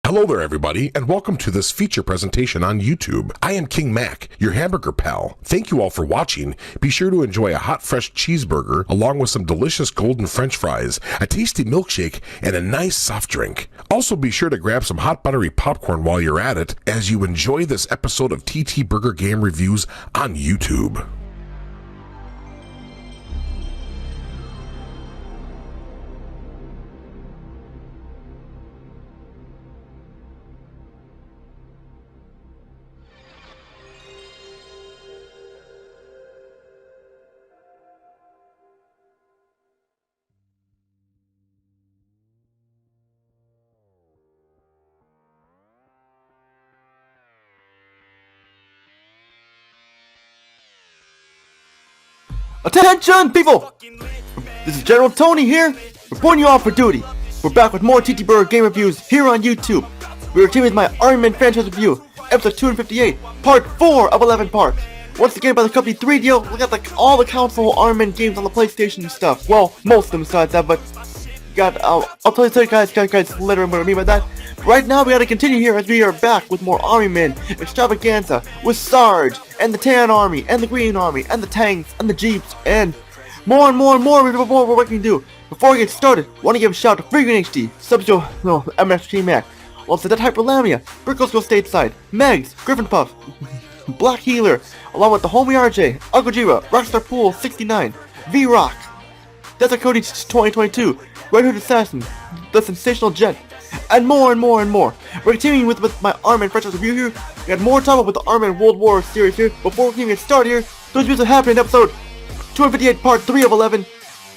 Hello there everybody, and welcome to this feature presentation on YouTube. I am King Mac, your hamburger pal. Thank you all for watching. Be sure to enjoy a hot fresh cheeseburger along with some delicious golden french fries, a tasty milkshake, and a nice soft drink. Also be sure to grab some hot buttery popcorn while you're at it as you enjoy this episode of TTBurger Game Reviews on YouTube. Attention, people! This is General Tony here, reporting you all for duty. We're back with more TTBurger game reviews here on YouTube. We are continuing with my Iron Man franchise review, episode 258, part 4 of 11 parts. Once again by the company 3DO, look at all the console Iron Man games on the PlayStation and stuff. Well, most of them besides that, but I'll tell you guys later what I mean by that. Right now we gotta continue here as we are back with more Army Men extravaganza with Sarge and the Tan Army and the Green Army and the tanks and the jeeps and more we're working to do. Before we get started, want to give a shout out to Free Green HD, MS Mac, also that Hyperlamia, Brickles Go Stateside, Megs, Griffin Puff, Black Healer, along with the Homie RJ, Uncle Jira, Rockstar Pool 69, V-Rock, Desert Cody 2022, Red Hood Assassin, The Sensational Jet, and more. We're continuing with my Iron Man franchise review here. We got more to talk about with the Iron Man World War series here. Before we can get started here, those videos are happening in episode 258 part 3 of 11.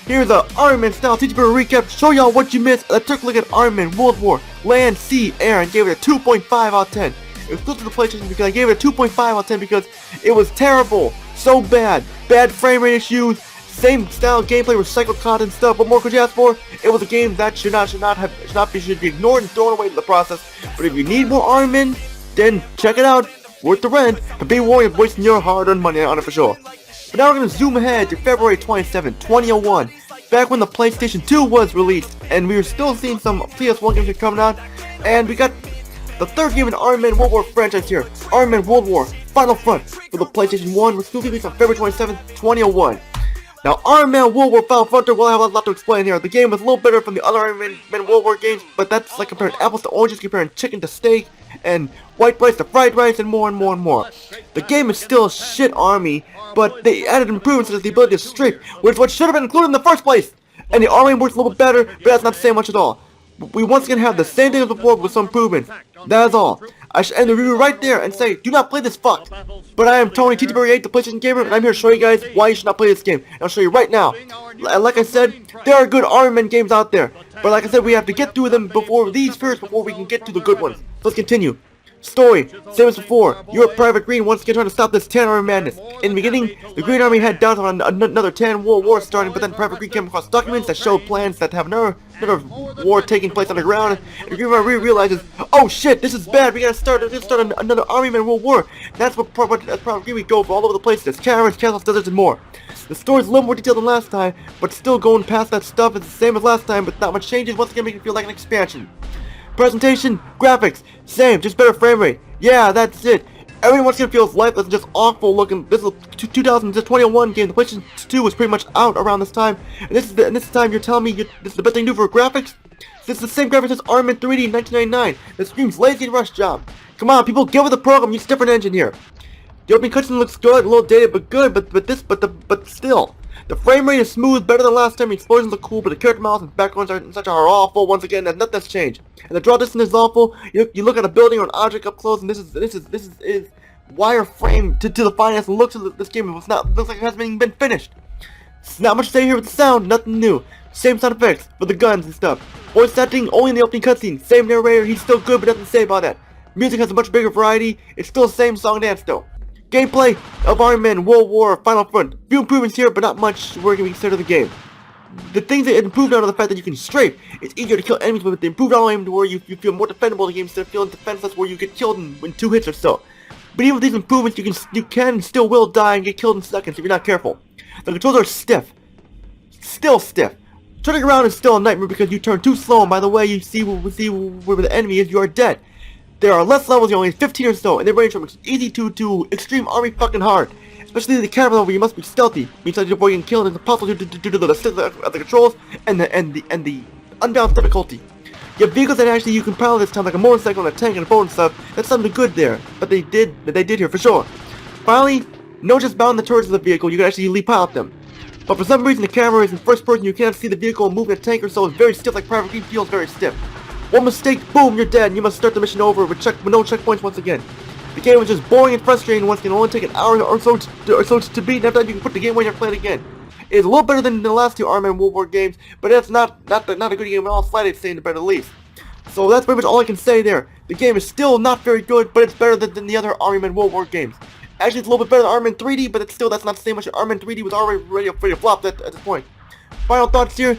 Here's a Iron Man style TTBurger recap, show y'all what you missed. I took a look at Iron Man World War, Land, Sea, Air, and gave it a 2.5 out of 10. It was close to the PlayStation because I gave it a 2.5 out of 10 because it was terrible. So bad. Bad frame rate issues. Same style gameplay, recycled content stuff. What more could you ask for? It was a game that should be ignored and thrown away in the process. But if you need more Iron Man, then check it out. Worth the rent. But be warned of wasting your hard-earned money on it for sure. But now we're gonna zoom ahead to February 27, 2001, back when the PlayStation 2 was released, and we were still seeing some PS1 games coming out, and we got the third game in the Iron Man World War franchise here, Iron Man World War Final Front for the PlayStation 1, which will be released on February 27, 2001. Now, Iron Man World War Final Frontier, well, I have a lot to explain here. The game was a little better from the other Iron Man World War games, but that's like comparing apples to oranges, comparing chicken to steak, and white rice to fried rice, and more. The game is still a shit army, but they added improvements such as the ability to strafe, which is what should have been included in the first place. And the army works a little bit better, but that's not saying much at all. We once again have the same thing as before with some improvements. That is all. I should end the review right there and say, do not play this fuck. But I am Tony TTBurger 8, the PlayStation Gamer, and I'm here to show you guys why you should not play this game. And I'll show you right now. Like I said, there are good Iron Man games out there. But like I said, we have to get through them before we can get to the good ones. So let's continue. Story, same as before. You're Private Green once again trying to stop this Tan Army madness. In the beginning, the Green Army had doubts on another Tan World War starting, but then Private Green came across documents that showed plans that have another war taking place underground, and the Green Army realizes, oh shit, this is bad, we gotta start another Army Man World War. That's what Private Green would go for all over the place. There's caverns, castles, deserts, and more. The story's a little more detailed than last time, but still going past that stuff is the same as last time, but not much changes. Once again, making it feel like an expansion. Presentation, graphics, same, just better frame rate. Yeah, that's it. Everyone once again feels lifeless and just awful looking. This is a 2021 game. The PlayStation 2 was pretty much out around this time. And this time you're telling me this is the best thing to do for graphics? This is the same graphics as Iron Man 3D in 1999. That screams lazy and rush job. Come on, people, get with the program. Use a different engine here. The opening cutscene looks good, a little dated, but good. But still. The frame rate is smooth, better than last time. The explosions look cool, but the character models and backgrounds are awful. Once again, nothing that's changed. And the draw distance is awful. You look at a building or an object up close, and this is wireframe to the finest. And looks at this game. Looks like it hasn't even been finished. It's not much to say here with the sound. Nothing new. Same sound effects for the guns and stuff. Voice acting only in the opening cutscene. Same narrator. He's still good, but nothing to say about that. Music has a much bigger variety. It's still the same song and dance though. Gameplay of Iron Man World War Final Front. Few improvements here, but not much where it can be considered the game. The things that improved out of the fact that you can strafe. It's easier to kill enemies, but they improved on aim to where you feel more defendable in the game instead of feeling defenseless where you get killed in 2 hits or so. But even with these improvements, you can and still will die and get killed in seconds if you're not careful. The controls are stiff. Still stiff. Turning around is still a nightmare because you turn too slow, and by the way you see where the enemy is, you are dead. There are less levels, you're only 15 or so, and they range from easy to extreme army fucking hard. Especially the camera level where you must be stealthy, means that you're getting killed and it's impossible due to the controls and the unbalanced difficulty. You have vehicles that actually you can pilot this time, like a motorcycle and a tank and a boat and stuff. That's something good there, but they did here for sure. Finally, no just bound the turrets of the vehicle, you can actually pilot them. But for some reason the camera is in first person, you can't see the vehicle moving a tank or so, it's very stiff, like Private Green feels very stiff. One mistake, boom, you're dead, and you must start the mission over with no checkpoints once again. The game was just boring and frustrating once, it can only take an hour or so to beat, and after that you can put the game away and play it again. It's a little better than the last two Iron Man World War games, but that's not a good game at all, slightly saying the better least. So that's pretty much all I can say there. The game is still not very good, but it's better than the other Iron Man World War games. Actually, it's a little bit better than Iron Man 3D, but that's not the same much. Iron Man 3D was already ready to flop at this point. Final thoughts here.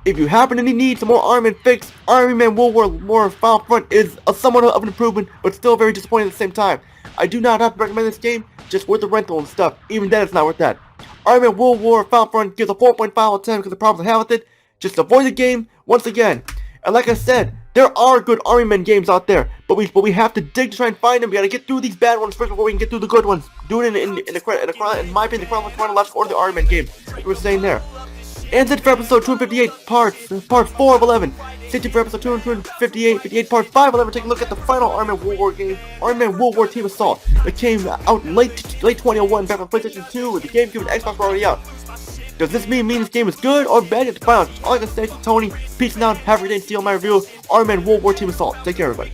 If you happen to need some more Iron Man fix, Iron Man World War Final Front is somewhat of an improvement, but still very disappointing at the same time. I do not have to recommend this game, just worth the rental and stuff. Even then, it's not worth that. Iron Man World War Final Front gives a 4.5 out of 10 because of the problems I have with it. Just avoid the game once again. And like I said, there are good Iron Man games out there, but we have to dig to try and find them. We gotta get through these bad ones first before we can get through the good ones. Do it in my opinion, the chronological order of the Iron Man game, like we were saying there. And that's it for episode 258, part 4 of 11. Stay tuned for episode 258, part 5 of 11. Take a look at the final Iron Man World War game, Iron Man World War Team Assault. It came out late 2001, back on PlayStation 2, with the GameCube and Xbox were already out. Does this mean this game is good or bad? You have to find out. All I can say is Tony, peace out, have a great day, and see you on my review of Iron Man World War Team Assault. Take care, everybody.